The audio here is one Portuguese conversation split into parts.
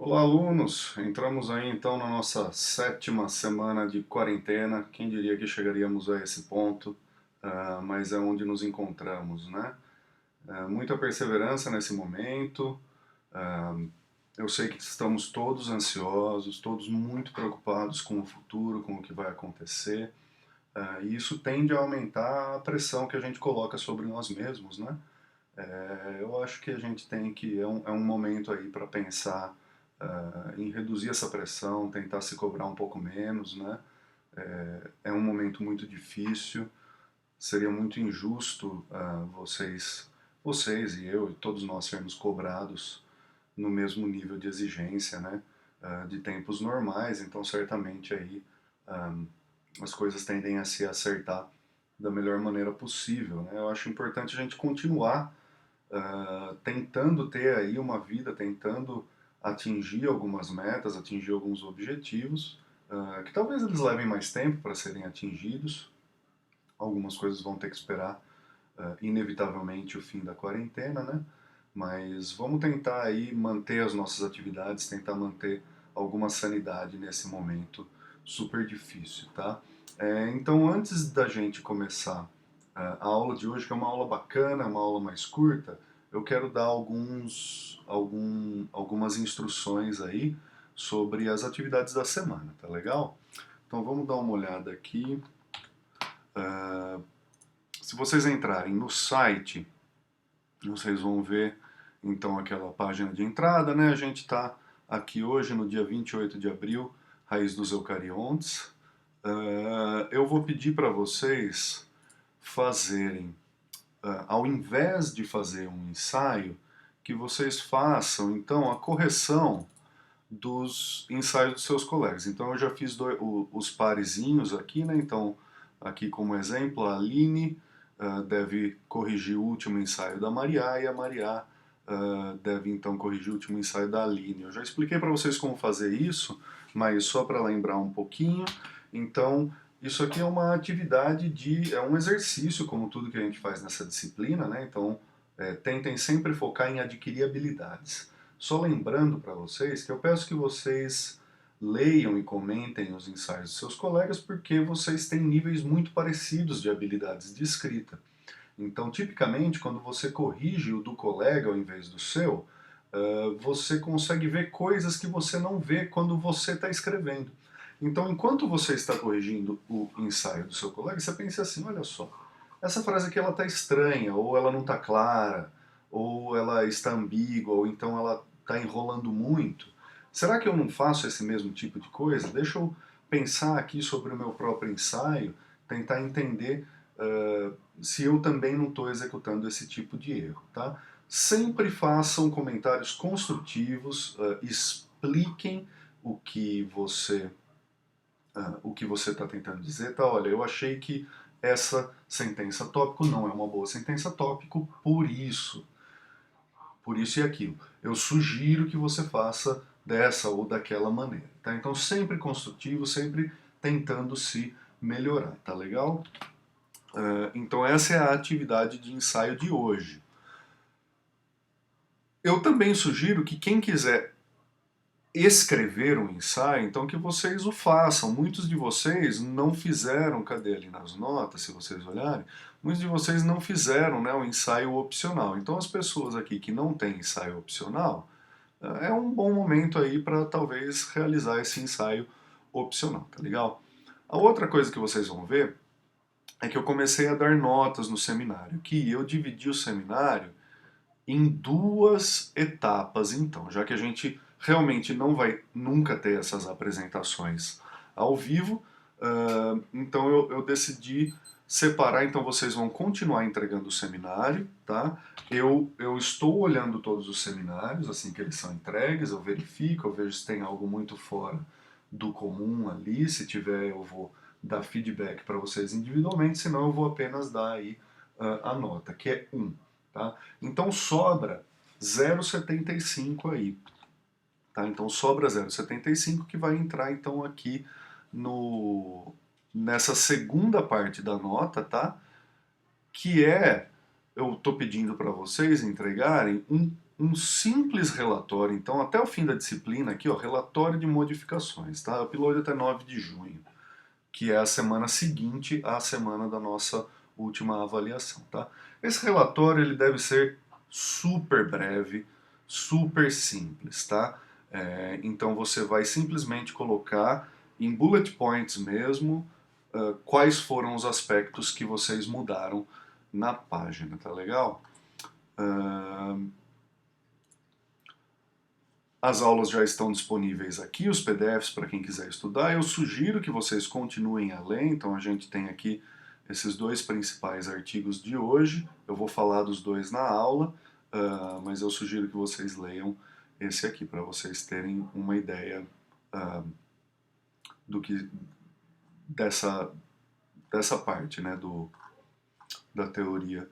Olá, alunos! Entramos aí então na nossa sétima semana de quarentena. Quem diria que chegaríamos a esse ponto, mas é onde nos encontramos, né? Muita perseverança nesse momento. ah, eu sei que estamos todos ansiosos, todos muito preocupados com o futuro, com o que vai acontecer, e isso tende a aumentar a pressão que a gente coloca sobre nós mesmos, né? Eu acho que a gente tem que, é um momento aí para pensar em reduzir essa pressão, tentar se cobrar um pouco menos, né? É um momento muito difícil, seria muito injusto vocês e eu e todos nós sermos cobrados no mesmo nível de exigência, né? De tempos normais, então certamente aí ah, as coisas tendem a se acertar da melhor maneira possível, né? Eu acho importante a gente continuar tentando ter aí uma vida, tentando atingir algumas metas, atingir alguns objetivos, que talvez eles levem mais tempo para serem atingidos. Algumas coisas vão ter que esperar, inevitavelmente, o fim da quarentena, né? Mas vamos tentar aí manter as nossas atividades, tentar manter alguma sanidade nesse momento super difícil, tá? Então, antes da gente começar a aula de hoje, que é uma aula bacana, uma aula mais curta, eu quero dar algumas instruções aí sobre as atividades da semana, tá legal? Então vamos dar uma olhada aqui. Se vocês entrarem no site, vocês vão ver então aquela página de entrada, né? A gente está aqui hoje no dia 28 de abril, Raiz dos Eucariontes. Eu vou pedir para vocês fazerem, ao invés de fazer um ensaio, que vocês façam então a correção dos ensaios dos seus colegas. Então eu já fiz os parezinhos aqui, né? Então, aqui como exemplo, a Aline deve corrigir o último ensaio da Maria e a Maria deve então corrigir o último ensaio da Aline. Eu já expliquei para vocês como fazer isso, mas só para lembrar um pouquinho. Então, isso aqui é uma atividade é um exercício, como tudo que a gente faz nessa disciplina, né? Então, tentem sempre focar em adquirir habilidades. Só lembrando para vocês que eu peço que vocês leiam e comentem os ensaios de seus colegas porque vocês têm níveis muito parecidos de habilidades de escrita. Então, tipicamente, quando você corrige o do colega ao invés do seu, você consegue ver coisas que você não vê quando você está escrevendo. Então, enquanto você está corrigindo o ensaio do seu colega, você pensa assim, olha só, essa frase aqui ela está estranha, ou ela não está clara, ou ela está ambígua, ou então ela está enrolando muito. Será que eu não faço esse mesmo tipo de coisa? Deixa eu pensar aqui sobre o meu próprio ensaio, tentar entender se eu também não estou executando esse tipo de erro, tá? Sempre façam comentários construtivos, expliquem o que você está tentando dizer, tá? Olha, eu achei que essa sentença tópico não é uma boa sentença tópico por isso e aquilo. Eu sugiro que você faça dessa ou daquela maneira, tá? Então sempre construtivo, sempre tentando se melhorar, tá legal? Então essa é a atividade de ensaio de hoje. Eu também sugiro que quem quiser escrever um ensaio, então que vocês o façam. Muitos de vocês não fizeram, cadê ali nas notas, se vocês olharem, muitos de vocês não fizeram, né, o ensaio opcional. Então as pessoas aqui que não têm ensaio opcional, é um bom momento aí para talvez realizar esse ensaio opcional, tá legal? A outra coisa que vocês vão ver é que eu comecei a dar notas no seminário, que eu dividi o seminário em duas etapas, então, já que a gente realmente não vai nunca ter essas apresentações ao vivo, então eu decidi separar, então vocês vão continuar entregando o seminário, tá? Eu estou olhando todos os seminários, assim que eles são entregues, eu verifico, eu vejo se tem algo muito fora do comum ali, se tiver eu vou dar feedback para vocês individualmente, senão eu vou apenas dar aí a nota, que é 1. Tá? Então sobra 0,75 aí. Tá? Então sobra 0,75 que vai entrar então aqui nessa segunda parte da nota, tá? Que é, eu estou pedindo para vocês entregarem um um simples relatório, então até o fim da disciplina aqui, ó, relatório de modificações, tá? Upload até 9 de junho, que é a semana seguinte à semana da nossa última avaliação, tá? Esse relatório ele deve ser super breve, super simples, tá? Então você vai simplesmente colocar em bullet points mesmo quais foram os aspectos que vocês mudaram na página, tá legal? As aulas já estão disponíveis aqui, os PDFs para quem quiser estudar. Eu sugiro que vocês continuem a ler, então a gente tem aqui esses dois principais artigos de hoje. Eu vou falar dos dois na aula, mas eu sugiro que vocês leiam esse aqui, para vocês terem uma ideia do que dessa parte, né, da teoria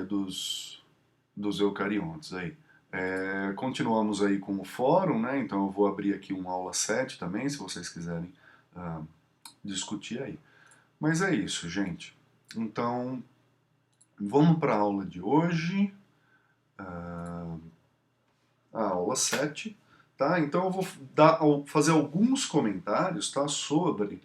dos eucariontes aí. Continuamos aí com o fórum, né? Então eu vou abrir aqui uma aula 7 também, se vocês quiserem discutir aí. Mas é isso, gente. Então, vamos para a aula de hoje, a aula 7, tá? Então eu vou fazer alguns comentários, tá? Sobre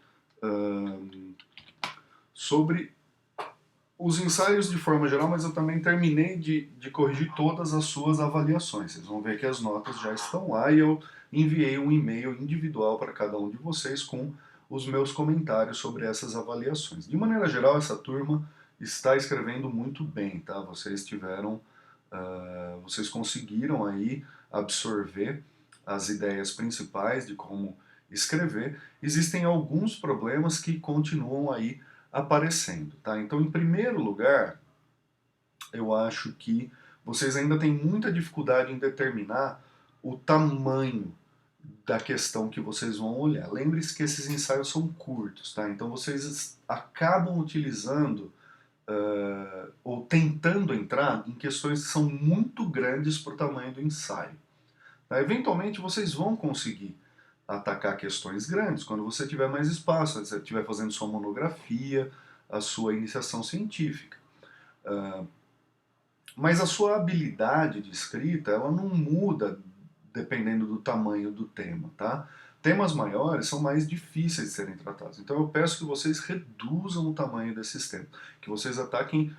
os ensaios de forma geral, mas eu também terminei de corrigir todas as suas avaliações. Vocês vão ver que as notas já estão lá e eu enviei um e-mail individual para cada um de vocês com os meus comentários sobre essas avaliações. De maneira geral, essa turma está escrevendo muito bem, tá? Vocês conseguiram aí absorver as ideias principais de como escrever. Existem alguns problemas que continuam aí aparecendo, tá? Então, em primeiro lugar, eu acho que vocês ainda têm muita dificuldade em determinar o tamanho da questão que vocês vão olhar. Lembre-se que esses ensaios são curtos, tá? Então vocês acabam utilizando ou tentando entrar em questões que são muito grandes para o tamanho do ensaio. Tá? Eventualmente vocês vão conseguir atacar questões grandes quando você tiver mais espaço, quando você estiver fazendo sua monografia, a sua iniciação científica. Mas a sua habilidade de escrita, ela não muda dependendo do tamanho do tema, tá? Temas maiores são mais difíceis de serem tratados. Então eu peço que vocês reduzam o tamanho desses temas, que vocês ataquem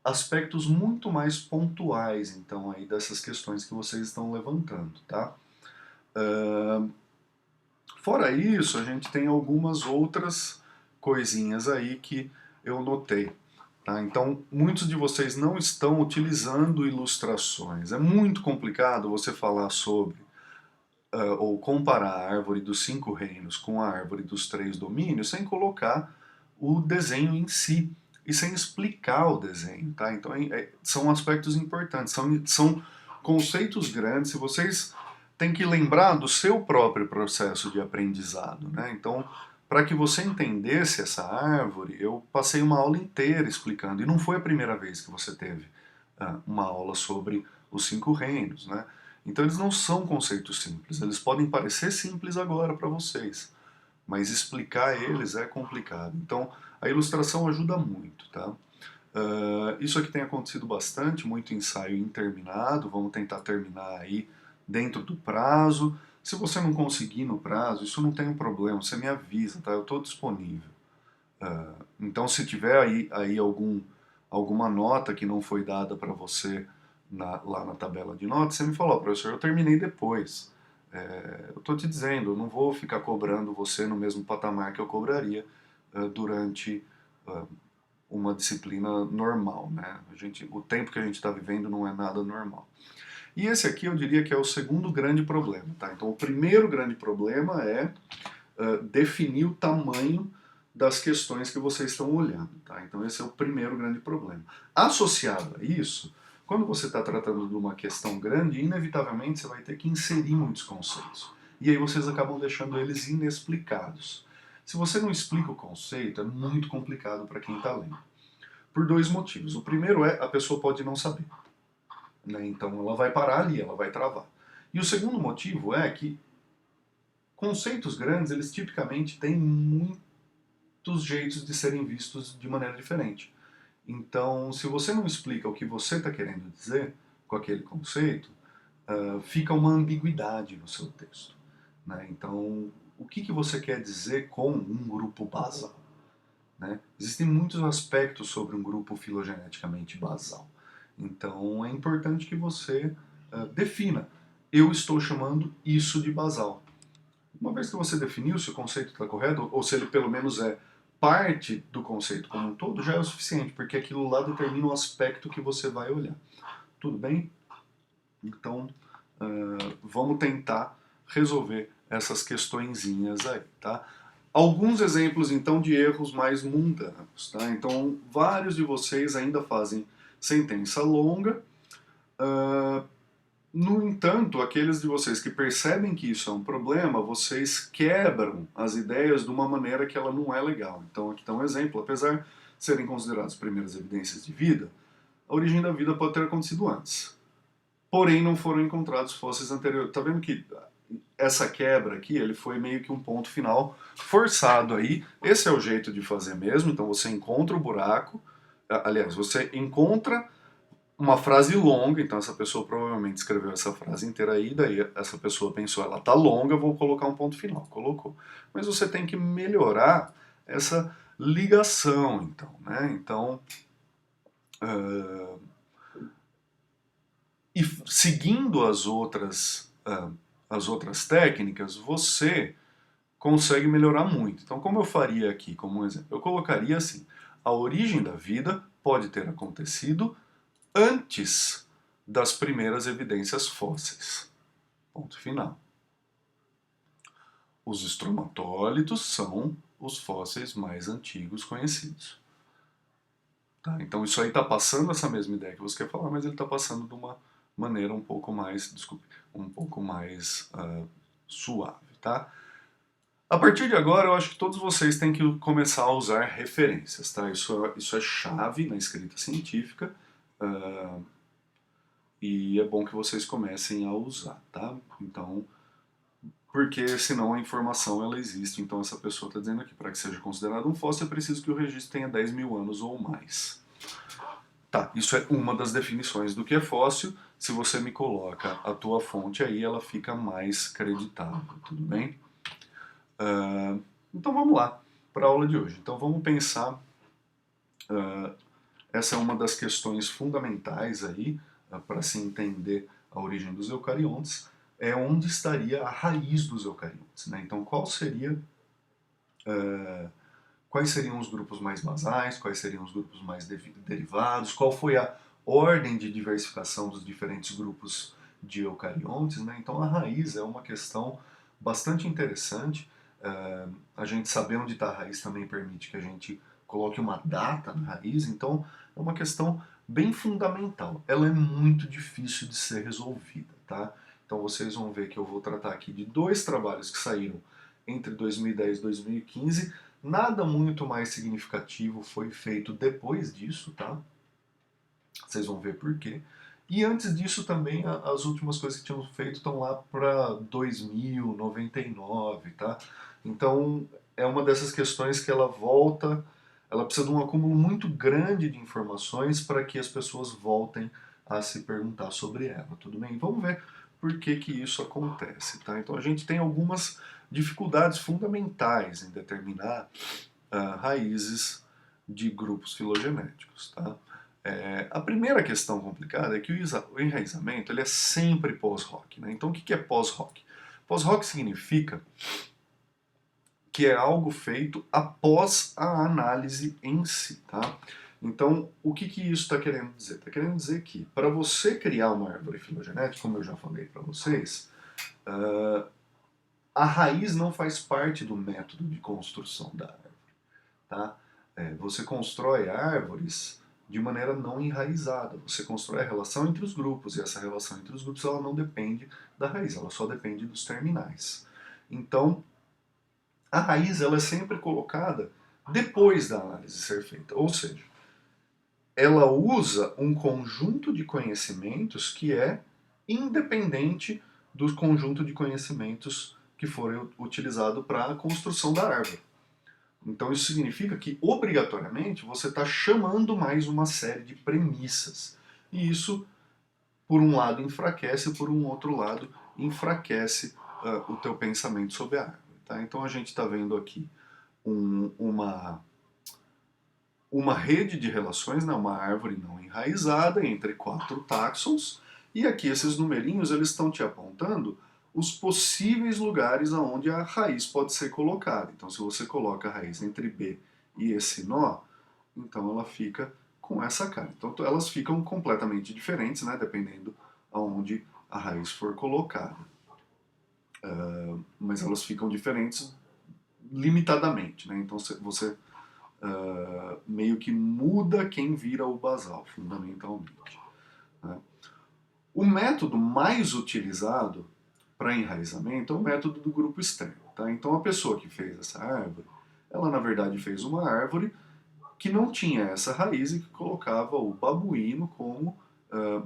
aspectos muito mais pontuais, então, aí dessas questões que vocês estão levantando, tá? Fora isso, a gente tem algumas outras coisinhas aí que eu notei. Tá? Então, muitos de vocês não estão utilizando ilustrações. É muito complicado você falar sobre ou comparar a árvore dos 5 reinos com a árvore dos 3 domínios sem colocar o desenho em si e sem explicar o desenho. Tá? Então, são aspectos importantes, são conceitos grandes. Se vocês têm que lembrar do seu próprio processo de aprendizado, né? Então, para que você entendesse essa árvore, eu passei uma aula inteira explicando, e não foi a primeira vez que você teve uma aula sobre os 5 reinos, né? Então eles não são conceitos simples, eles podem parecer simples agora para vocês, mas explicar eles é complicado. Então a ilustração ajuda muito, tá? Isso aqui tem acontecido bastante, muito ensaio interminado, vamos tentar terminar aí dentro do prazo. Se você não conseguir no prazo, isso não tem um problema, você me avisa, tá? Eu estou disponível. Então se tiver aí alguma nota que não foi dada para você lá na tabela de notas, você me falou, professor, eu terminei depois. Eu estou te dizendo, eu não vou ficar cobrando você no mesmo patamar que eu cobraria durante uma disciplina normal, né? O tempo que a gente está vivendo não é nada normal. E esse aqui eu diria que é o segundo grande problema, tá? Então o primeiro grande problema é definir o tamanho das questões que vocês estão olhando, tá? Então esse é o primeiro grande problema. Associado a isso, quando você está tratando de uma questão grande, inevitavelmente você vai ter que inserir muitos conceitos. E aí vocês acabam deixando eles inexplicados. Se você não explica o conceito, é muito complicado para quem está lendo. Por dois motivos. O primeiro é, a pessoa pode não saber. Né? Então ela vai parar ali, ela vai travar. E o segundo motivo é que conceitos grandes, eles tipicamente têm muitos jeitos de serem vistos de maneira diferente. Então, se você não explica o que você está querendo dizer, com aquele conceito, fica uma ambiguidade no seu texto, né? Então, o que você quer dizer com um grupo basal? Né? Existem muitos aspectos sobre um grupo filogeneticamente basal. Então é importante que você defina. Eu estou chamando isso de basal. Uma vez que você definiu se o conceito está correto, ou se ele pelo menos é parte do conceito como um todo, já é o suficiente, porque aquilo lá determina o aspecto que você vai olhar. Tudo bem? Então, vamos tentar resolver essas questõezinhas aí, tá? Alguns exemplos, então, de erros mais mundanos, tá? Então, vários de vocês ainda fazem sentença longa. No entanto, aqueles de vocês que percebem que isso é um problema, vocês quebram as ideias de uma maneira que ela não é legal. Então, aqui está um exemplo. Apesar de serem consideradas primeiras evidências de vida, a origem da vida pode ter acontecido antes. Porém, não foram encontrados fósseis anteriores. Tá vendo que essa quebra aqui, ele foi meio que um ponto final forçado aí. Esse é o jeito de fazer mesmo. Então você encontra o buraco. Aliás, você encontra uma frase longa. Então essa pessoa provavelmente escreveu essa frase inteira aí. Daí essa pessoa pensou, ela tá longa, vou colocar um ponto final. Colocou. Mas você tem que melhorar essa ligação, então, né? Então, e seguindo as outras técnicas, você consegue melhorar muito. Então, como eu faria aqui como um exemplo? Eu colocaria assim: a origem da vida pode ter acontecido antes das primeiras evidências fósseis. Ponto final. Os estromatólitos são os fósseis mais antigos conhecidos. Tá? Então, isso aí está passando essa mesma ideia que você quer falar, mas ele está passando de uma maneira um pouco mais, um pouco mais suave, tá? A partir de agora, eu acho que todos vocês têm que começar a usar referências, tá? Isso é chave na escrita científica e é bom que vocês comecem a usar, tá? Então, porque senão a informação ela existe, então essa pessoa está dizendo aqui, para que seja considerado um fóssil é preciso que o registro tenha 10 mil anos ou mais. Tá, isso é uma das definições do que é fóssil. Se você me coloca a tua fonte aí, ela fica mais creditável, tudo bem? Então vamos lá para a aula de hoje. Então vamos pensar, essa é uma das questões fundamentais aí para se entender a origem dos eucariontes, é onde estaria a raiz dos eucariontes, né? Então quais seriam os grupos mais basais, quais seriam os grupos mais derivados, qual foi a ordem de diversificação dos diferentes grupos de eucariontes, né? Então a raiz é uma questão bastante interessante. A gente saber onde está a raiz também permite que a gente coloque uma data na raiz, então é uma questão bem fundamental. Ela é muito difícil de ser resolvida, tá? Então vocês vão ver que eu vou tratar aqui de 2 trabalhos que saíram entre 2010 e 2015. Nada muito mais significativo foi feito depois disso, tá? Vocês vão ver por quê. E antes disso também, as últimas coisas que tinham feito estão lá para 2000, 99, tá? Então, é uma dessas questões que ela volta, ela precisa de um acúmulo muito grande de informações para que as pessoas voltem a se perguntar sobre ela, tudo bem? Vamos ver por que que isso acontece, tá? Então, a gente tem algumas dificuldades fundamentais em determinar raízes de grupos filogenéticos, tá? A primeira questão complicada é que o enraizamento ele é sempre pós-hoc, né? Então o que é pós-hoc? Pós-hoc significa que é algo feito após a análise em si, tá? Então, o que isso está querendo dizer? Está querendo dizer que para você criar uma árvore filogenética, como eu já falei para vocês, a raiz não faz parte do método de construção da árvore, tá? Você constrói árvores de maneira não enraizada. Você constrói a relação entre os grupos, e essa relação entre os grupos ela não depende da raiz, ela só depende dos terminais. Então, a raiz ela é sempre colocada depois da análise ser feita, ou seja, ela usa um conjunto de conhecimentos que é independente do conjunto de conhecimentos que foram utilizados para a construção da árvore. Então isso significa que, obrigatoriamente, você está chamando mais uma série de premissas. E isso por um lado enfraquece, por um outro lado enfraquece o teu pensamento sobre a árvore. Tá? Então a gente está vendo aqui uma rede de relações, né, uma árvore não enraizada entre 4 táxons, e aqui esses numerinhos eles estão te apontando os possíveis lugares aonde a raiz pode ser colocada. Então se você coloca a raiz entre B e esse nó, então ela fica com essa cara. Então elas ficam completamente diferentes, né, dependendo aonde a raiz for colocada. Mas elas ficam diferentes limitadamente, né? Então você meio que muda quem vira o basal, fundamentalmente. Né? O método mais utilizado para enraizamento é o método do grupo externo. Tá? Então a pessoa que fez essa árvore, ela na verdade fez uma árvore que não tinha essa raiz e que colocava o babuíno como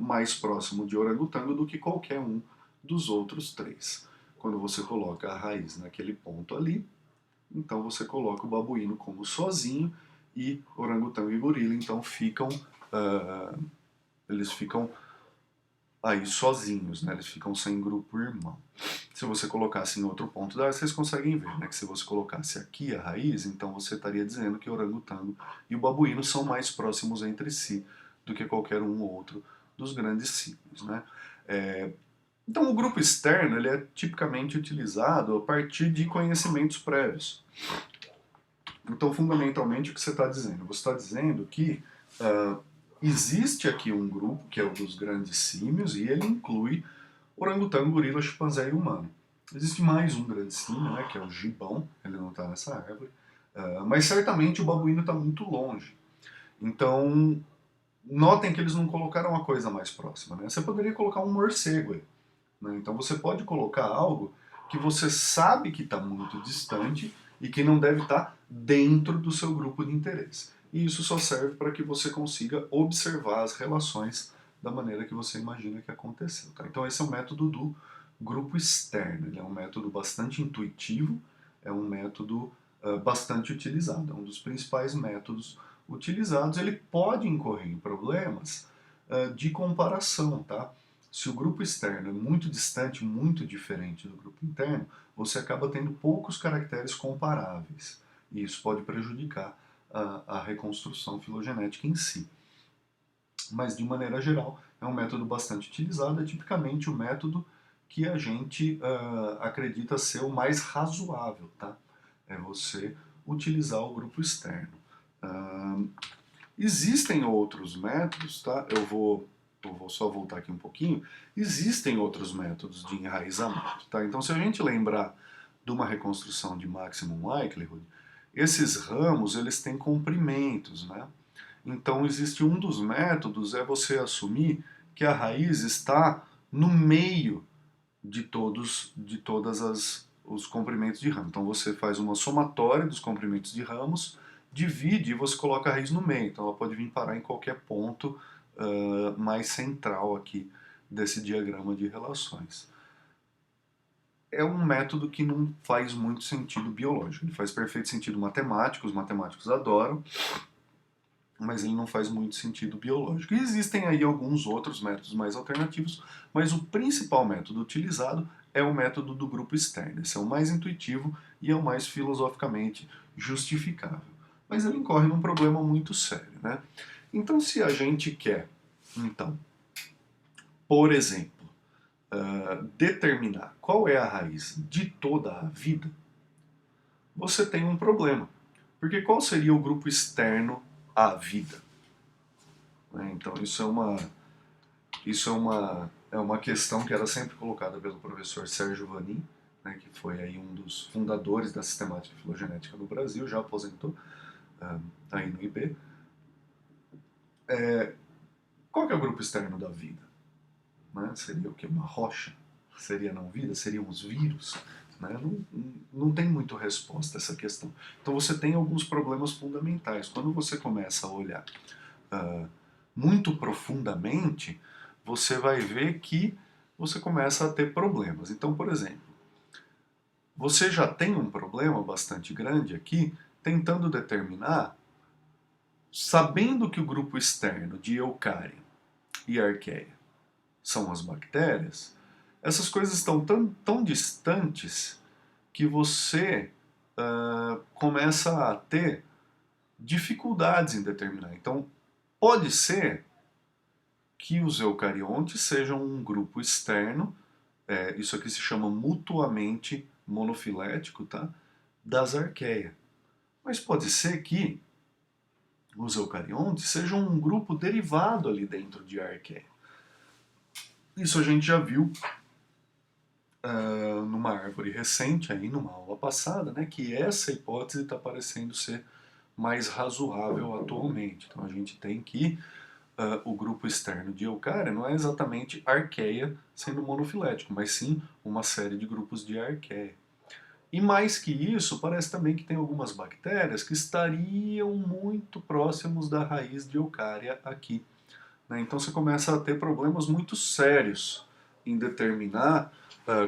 mais próximo de orangotango do que qualquer um dos outros 3. Quando você coloca a raiz naquele ponto ali, então você coloca o babuíno como sozinho e orangotango e gorila então eles ficam aí sozinhos, né? Eles ficam sem grupo irmão. Se você colocasse em outro ponto da vocês conseguem ver, né? Que se você colocasse aqui a raiz, então você estaria dizendo que o orangotango e o babuíno são mais próximos entre si do que qualquer um outro dos grandes símios, né? Então o grupo externo ele é tipicamente utilizado a partir de conhecimentos prévios. Então fundamentalmente o que você está dizendo? Você está dizendo que existe aqui um grupo que é o dos grandes símios e ele inclui orangotango, gorila, chimpanzé e humano. Existe mais um grande símio, né, que é o gibão, ele não está nessa árvore, mas certamente o babuíno está muito longe. Então, notem que eles não colocaram uma coisa mais próxima. Né? Você poderia colocar um morcego aí. Né? Então você pode colocar algo que você sabe que está muito distante e que não deve estar dentro do seu grupo de interesse. E isso só serve para que você consiga observar as relações da maneira que você imagina que aconteceu. Tá? Então esse é o método do grupo externo. Ele é um método bastante intuitivo, é um método bastante utilizado, é um dos principais métodos utilizados. Ele pode incorrer em problemas de comparação, tá? Se o grupo externo é muito distante, muito diferente do grupo interno, você acaba tendo poucos caracteres comparáveis. E isso pode prejudicar a reconstrução filogenética em si. Mas, de maneira geral, é um método bastante utilizado, é tipicamente o método que a gente acredita ser o mais razoável, tá? É você utilizar o grupo externo. Existem outros métodos, tá? Eu vou só voltar aqui um pouquinho. Existem outros métodos de enraizamento, tá? Então, se a gente lembrar de uma reconstrução de maximum likelihood, esses ramos eles têm comprimentos, né? Então, existe um dos métodos é você assumir que a raiz está no meio de todas os comprimentos de ramo. Então, você faz uma somatória dos comprimentos de ramos, divide e você coloca a raiz no meio. Então, ela pode vir parar em qualquer ponto mais central aqui desse diagrama de relações. É um método que não faz muito sentido biológico. Ele faz perfeito sentido matemático, os matemáticos adoram, mas ele não faz muito sentido biológico. E existem aí alguns outros métodos mais alternativos, mas o principal método utilizado é o método do grupo externo. Esse é o mais intuitivo e é o mais filosoficamente justificável. Mas ele incorre num problema muito sério, né? Então, se a gente quer, então, por exemplo, determinar qual é a raiz de toda a vida, você tem um problema. Porque qual seria o grupo externo à vida? Então é uma questão que era sempre colocada pelo professor Sérgio Vanin, né, que foi aí um dos fundadores da sistemática filogenética no Brasil, já aposentou aí no IB. Qual que é o grupo externo da vida? Né? Seria o que? Uma rocha? Seria não vida? Seriam os vírus? Né? Não tem muito resposta a essa questão. Então você tem alguns problemas fundamentais. Quando você começa a olhar muito profundamente, você vai ver que você começa a ter problemas. Então, por exemplo, você já tem um problema bastante grande aqui, tentando determinar, sabendo que o grupo externo de Eucária e Arqueia são as bactérias, essas coisas estão tão distantes que você começa a ter dificuldades em determinar. Então, pode ser que os eucariontes sejam um grupo externo, isso aqui se chama mutuamente monofilético, tá? Das arqueias. Mas pode ser que os eucariontes sejam um grupo derivado ali dentro de arqueia. Isso a gente já viu numa árvore recente, aí numa aula passada, né, que essa hipótese está parecendo ser mais razoável atualmente. Então a gente tem que o grupo externo de eucária não é exatamente arqueia sendo monofilético, mas sim uma série de grupos de arqueia. E mais que isso, parece também que tem algumas bactérias que estariam muito próximos da raiz de eucária aqui. Né? Então você começa a ter problemas muito sérios em determinar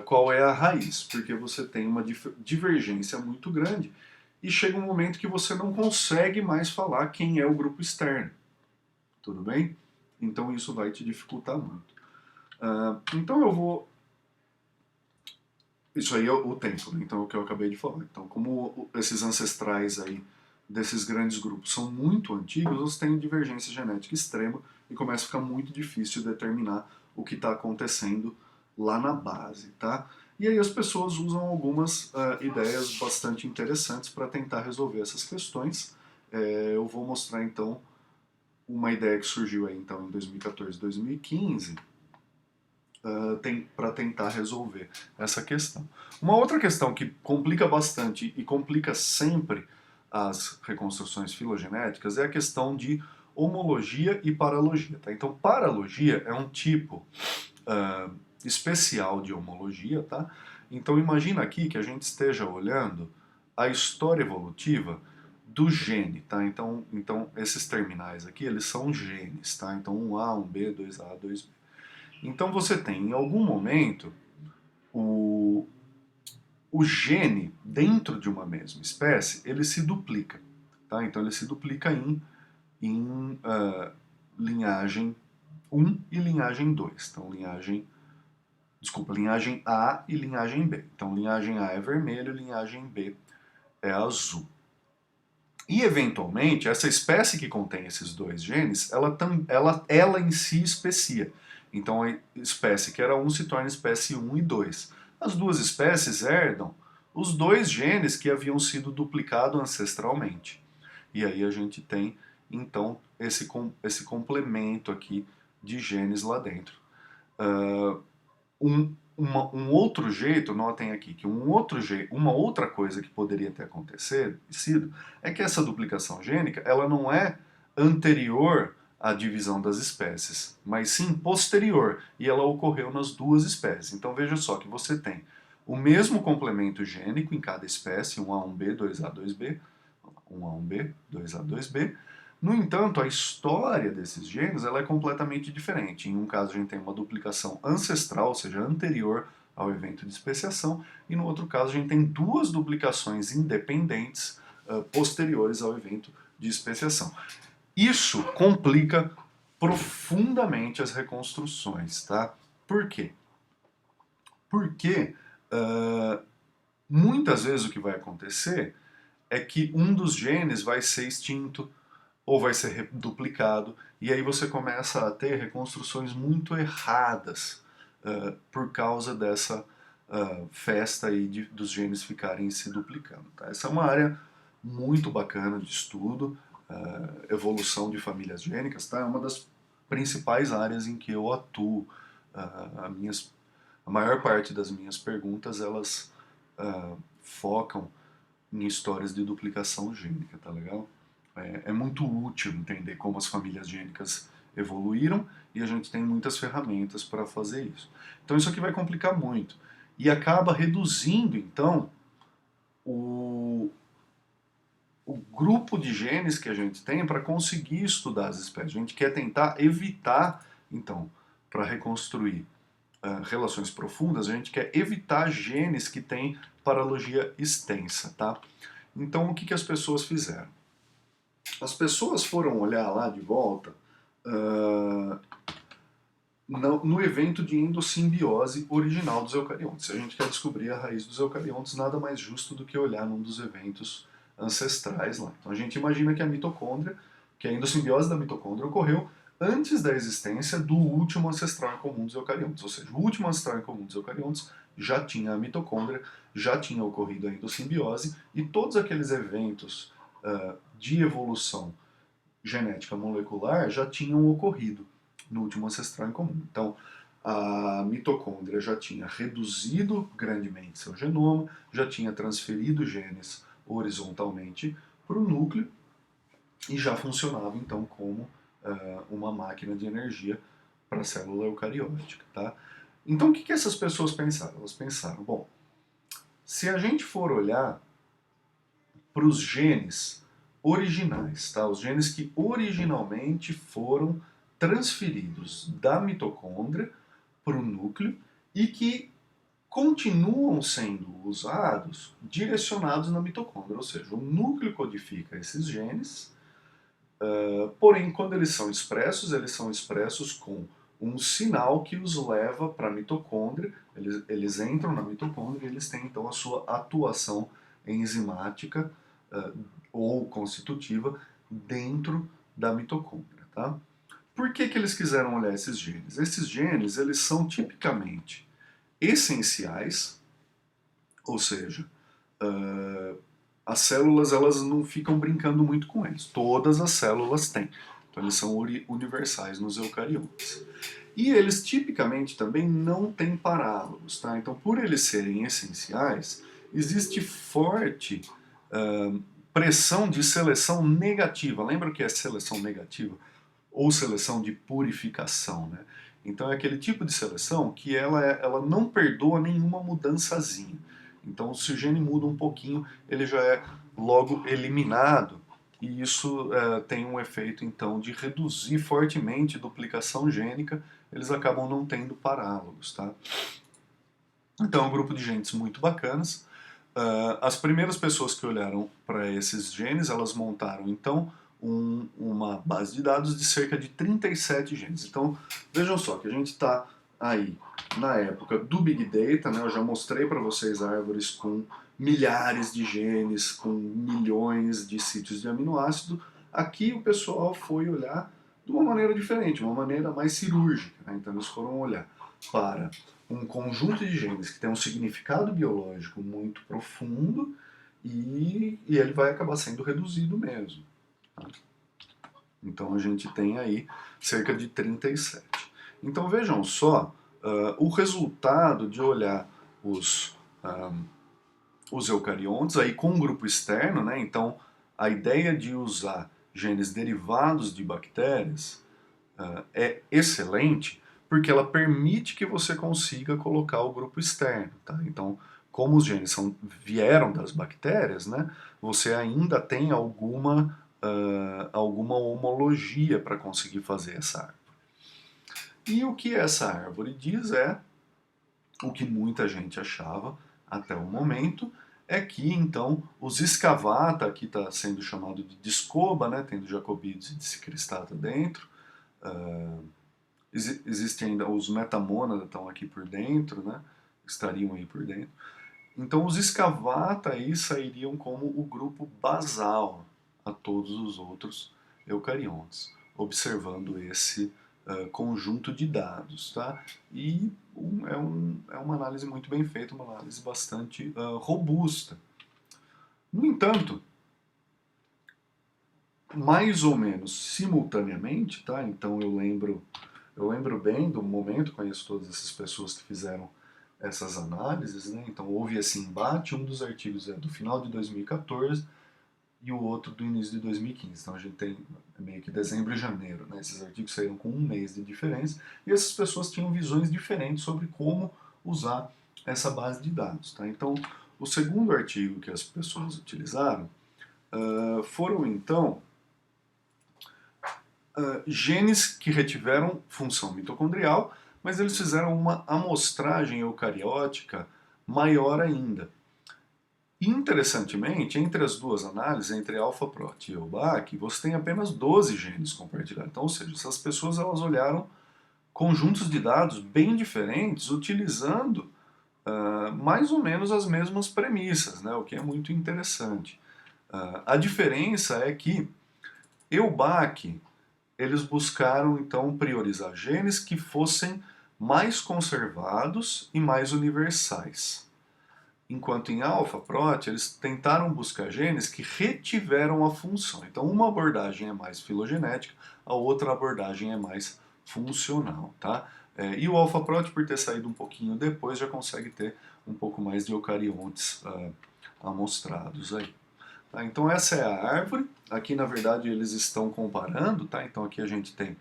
qual é a raiz, porque você tem uma divergência muito grande e chega um momento que você não consegue mais falar quem é o grupo externo. Tudo bem? Então isso vai te dificultar muito. Então eu vou... Isso aí é o tempo, né? Então é o que eu acabei de falar. Então, como esses ancestrais aí desses grandes grupos são muito antigos, você tem divergência genética extrema e começa a ficar muito difícil determinar o que está acontecendo lá na base, tá? E aí as pessoas usam algumas ideias bastante interessantes para tentar resolver essas questões. Eu vou mostrar então uma ideia que surgiu aí então em 2014, 2015, para tentar resolver essa questão. Uma outra questão que complica bastante e complica sempre as reconstruções filogenéticas é a questão de homologia e paralogia. Tá? Então, paralogia é um tipo especial de homologia. Tá? Então, imagina aqui que a gente esteja olhando a história evolutiva do gene. Tá? Então, esses terminais aqui, eles são genes. Tá? Então, 1A, 1B, 2A, 2B. Então você tem, em algum momento, o gene dentro de uma mesma espécie, ele se duplica. Tá? Então ele se duplica em linhagem 1 e linhagem 2. Então linhagem A e linhagem B. Então linhagem A é vermelho, linhagem B é azul. E, eventualmente, essa espécie que contém esses dois genes, ela em si especia. Então, a espécie que era 1 se torna espécie 1 e 2. As duas espécies herdam os dois genes que haviam sido duplicados ancestralmente. E aí a gente tem, então, esse complemento aqui de genes lá dentro. Um outro jeito, notem aqui, que uma outra coisa que poderia ter acontecido é que essa duplicação gênica ela não é anterior à divisão das espécies, mas sim posterior, e ela ocorreu nas duas espécies. Então veja só que você tem o mesmo complemento gênico em cada espécie, 1A, 1B, 2A, 2B, 1A, 1B, 2A, 2B. No entanto, a história desses genes ela é completamente diferente. Em um caso, a gente tem uma duplicação ancestral, ou seja, anterior ao evento de especiação, e no outro caso, a gente tem duas duplicações independentes posteriores ao evento de especiação. Isso complica profundamente as reconstruções, tá? Por quê? Porque muitas vezes o que vai acontecer é que um dos genes vai ser extinto ou vai ser duplicado, e aí você começa a ter reconstruções muito erradas por causa dessa festa aí dos genes ficarem se duplicando. Tá? Essa é uma área muito bacana de estudo, evolução de famílias gênicas, tá? É uma das principais áreas em que eu atuo. A maior parte das minhas perguntas, elas focam em histórias de duplicação gênica, tá legal? É muito útil entender como as famílias gênicas evoluíram e a gente tem muitas ferramentas para fazer isso. Então isso aqui vai complicar muito e acaba reduzindo, então, o grupo de genes que a gente tem para conseguir estudar as espécies. A gente quer tentar evitar, então, para reconstruir relações profundas, a gente quer evitar genes que têm paralogia extensa, tá? Então, o que as pessoas fizeram? As pessoas foram olhar lá de volta no evento de endossimbiose original dos eucariontes. Se a gente quer descobrir a raiz dos eucariontes, nada mais justo do que olhar num dos eventos ancestrais lá. Então a gente imagina que a mitocôndria, que a endossimbiose da mitocôndria ocorreu antes da existência do último ancestral em comum dos eucariontes. Ou seja, o último ancestral em comum dos eucariontes já tinha a mitocôndria, já tinha ocorrido a endossimbiose, e todos aqueles eventos de evolução genética molecular já tinham ocorrido no último ancestral em comum. Então, a mitocôndria já tinha reduzido grandemente seu genoma, já tinha transferido genes horizontalmente para o núcleo e já funcionava então como uma máquina de energia para a célula eucariótica. Tá? Então, o que essas pessoas pensaram? Elas pensaram, bom, se a gente for olhar para os genes originais, tá? Os genes que originalmente foram transferidos da mitocôndria para o núcleo e que continuam sendo usados direcionados na mitocôndria, ou seja, o núcleo codifica esses genes, porém quando eles são expressos com um sinal que os leva para a mitocôndria, eles entram na mitocôndria e eles têm então a sua atuação enzimática ou constitutiva dentro da mitocôndria. Tá? Por que eles quiseram olhar esses genes? Esses genes eles são tipicamente essenciais, ou seja, as células elas não ficam brincando muito com eles. Todas as células têm. Então eles são universais nos eucariontes. E eles tipicamente também não têm parálogos. Tá? Então, por eles serem essenciais, existe forte pressão de seleção negativa. Lembra o que é seleção negativa? Ou seleção de purificação, né? Então é aquele tipo de seleção que ela não perdoa nenhuma mudançazinha. Então se o gene muda um pouquinho, ele já é logo eliminado, e isso tem um efeito então de reduzir fortemente a duplicação gênica, eles acabam não tendo parálogos, tá? Então é um grupo de genes muito bacanas. As primeiras pessoas que olharam para esses genes, elas montaram então uma base de dados de cerca de 37 genes. Então, vejam só que a gente está aí na época do Big Data, né? Eu já mostrei para vocês árvores com milhares de genes, com milhões de sítios de aminoácido. Aqui o pessoal foi olhar de uma maneira diferente, uma maneira mais cirúrgica. Né? Então, eles foram olhar para um conjunto de genes que tem um significado biológico muito profundo e ele vai acabar sendo reduzido mesmo. Tá? Então a gente tem aí cerca de 37. Então vejam só o resultado de olhar os eucariontes aí com um grupo externo, né? Então a ideia de usar genes derivados de bactérias é excelente, porque ela permite que você consiga colocar o grupo externo. Tá? Então, como os genes vieram das bactérias, né, você ainda tem alguma homologia para conseguir fazer essa árvore. E o que essa árvore diz é o que muita gente achava até o momento, é que então os escavata, aqui está sendo chamado de discoba, né, tendo jacobides e dicristata dentro, existem ainda os metamônada estão aqui por dentro, né? Estariam aí por dentro. Então os escavata aí sairiam como o grupo basal a todos os outros eucariontes, observando esse conjunto de dados, tá? E é uma análise muito bem feita, uma análise bastante robusta. No entanto, mais ou menos simultaneamente, tá? Então eu lembro bem do momento, conheço todas essas pessoas que fizeram essas análises, né? Então houve esse embate, um dos artigos é do final de 2014 e o outro do início de 2015. Então a gente tem meio que dezembro e janeiro, né? Esses artigos saíram com um mês de diferença e essas pessoas tinham visões diferentes sobre como usar essa base de dados, tá? Então o segundo artigo que as pessoas utilizaram foram então genes que retiveram função mitocondrial, mas eles fizeram uma amostragem eucariótica maior ainda. Interessantemente, entre as duas análises, entre alfa-prot e EUBAC, você tem apenas 12 genes compartilhados. Então, ou seja, essas pessoas elas olharam conjuntos de dados bem diferentes, utilizando mais ou menos as mesmas premissas, né? O que é muito interessante. A diferença é que EUBAC, eles buscaram então priorizar genes que fossem mais conservados e mais universais. Enquanto em AlphaProt, eles tentaram buscar genes que retiveram a função. Então, uma abordagem é mais filogenética, a outra abordagem é mais funcional, tá? E o AlphaProt, por ter saído um pouquinho depois, já consegue ter um pouco mais de eucariontes amostrados aí. Tá? Então, essa é a árvore. Aqui, na verdade, eles estão comparando, tá? Então, aqui a gente tem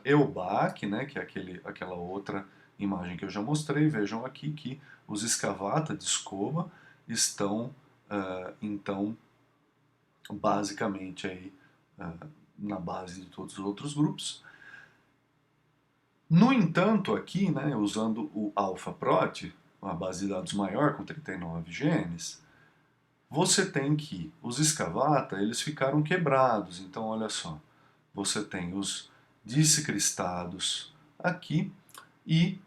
EUBAC, né, que é aquela outra imagem que eu já mostrei. Vejam aqui que os escavata de escova estão, então, basicamente aí na base de todos os outros grupos. No entanto, aqui, né, usando o AlphaProt, uma base de dados maior com 39 genes, você tem que os escavata, eles ficaram quebrados. Então, olha só, você tem os discristados aqui e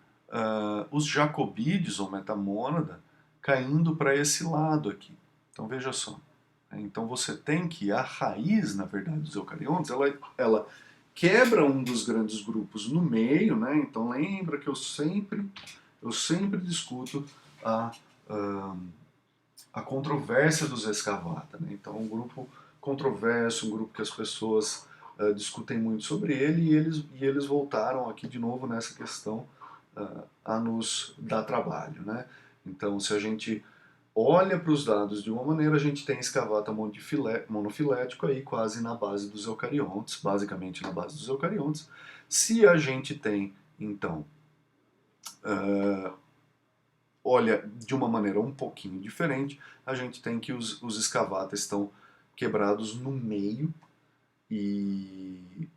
os jacobídeos ou metamônada caindo para esse lado aqui. Então veja só. Então você tem que a raiz, na verdade, dos eucariontes, ela quebra um dos grandes grupos no meio, né? Então lembra que eu sempre discuto a, a controvérsia dos escavata, né? Então um grupo controverso, um grupo que as pessoas discutem muito sobre ele e eles voltaram aqui de novo nessa questão a nos dar trabalho, né? Então, se a gente olha para os dados de uma maneira, a gente tem escavata monofilético aí quase na base dos eucariontes, basicamente na base dos eucariontes. Se a gente tem, então, olha de uma maneira um pouquinho diferente, a gente tem que os escavata estão quebrados no meio e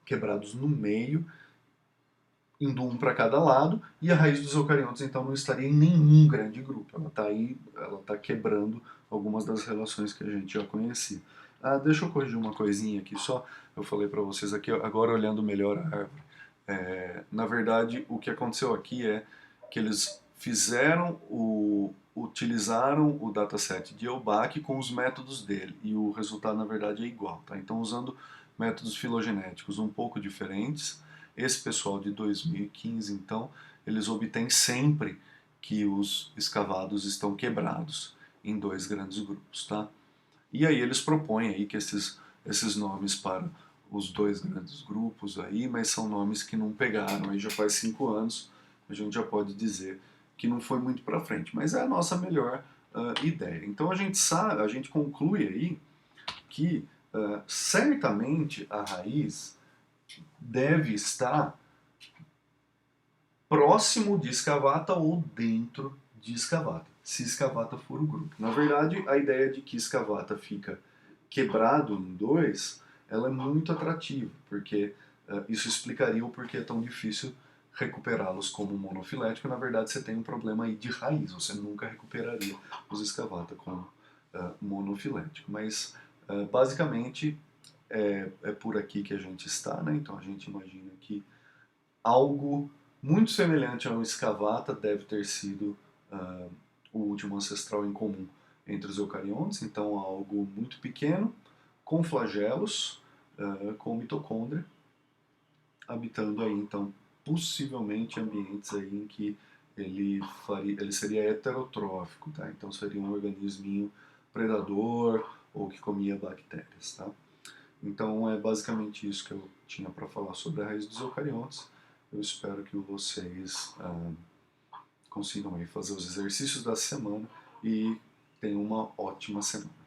quebrados no meio, indo um para cada lado, e a raiz dos eucariontes então não estaria em nenhum grande grupo. Ela está aí, ela está quebrando algumas das relações que a gente já conhecia. Deixa eu corrigir uma coisinha aqui só. Eu falei para vocês aqui, agora olhando melhor a árvore. Na verdade, o que aconteceu aqui é que eles utilizaram o dataset de EUBAC com os métodos dele, e o resultado na verdade é igual. Tá? Então, usando métodos filogenéticos um pouco diferentes, esse pessoal de 2015, então, eles obtêm sempre que os escavados estão quebrados em dois grandes grupos, tá? E aí eles propõem aí que esses nomes para os dois grandes grupos aí, mas são nomes que não pegaram, aí já faz 5 anos, a gente já pode dizer que não foi muito para frente, mas é a nossa melhor ideia. Então a gente sabe, a gente conclui aí que certamente a raiz deve estar próximo de escavata ou dentro de escavata, se escavata for o grupo. Na verdade, a ideia de que escavata fica quebrado em dois, ela é muito atrativa, porque isso explicaria o porquê é tão difícil recuperá-los como monofilético. Na verdade, você tem um problema aí de raiz, você nunca recuperaria os escavata como monofilético. Mas, basicamente, é por aqui que a gente está, né? Então a gente imagina que algo muito semelhante a um escavata deve ter sido o último ancestral em comum entre os eucariontes, então algo muito pequeno, com flagelos, com mitocôndria, habitando aí então possivelmente ambientes aí em que ele seria heterotrófico, tá? Então seria um organisminho predador ou que comia bactérias, tá? Então é basicamente isso que eu tinha para falar sobre a raiz dos eucariontes. Eu espero que vocês consigam aí fazer os exercícios da semana e tenham uma ótima semana.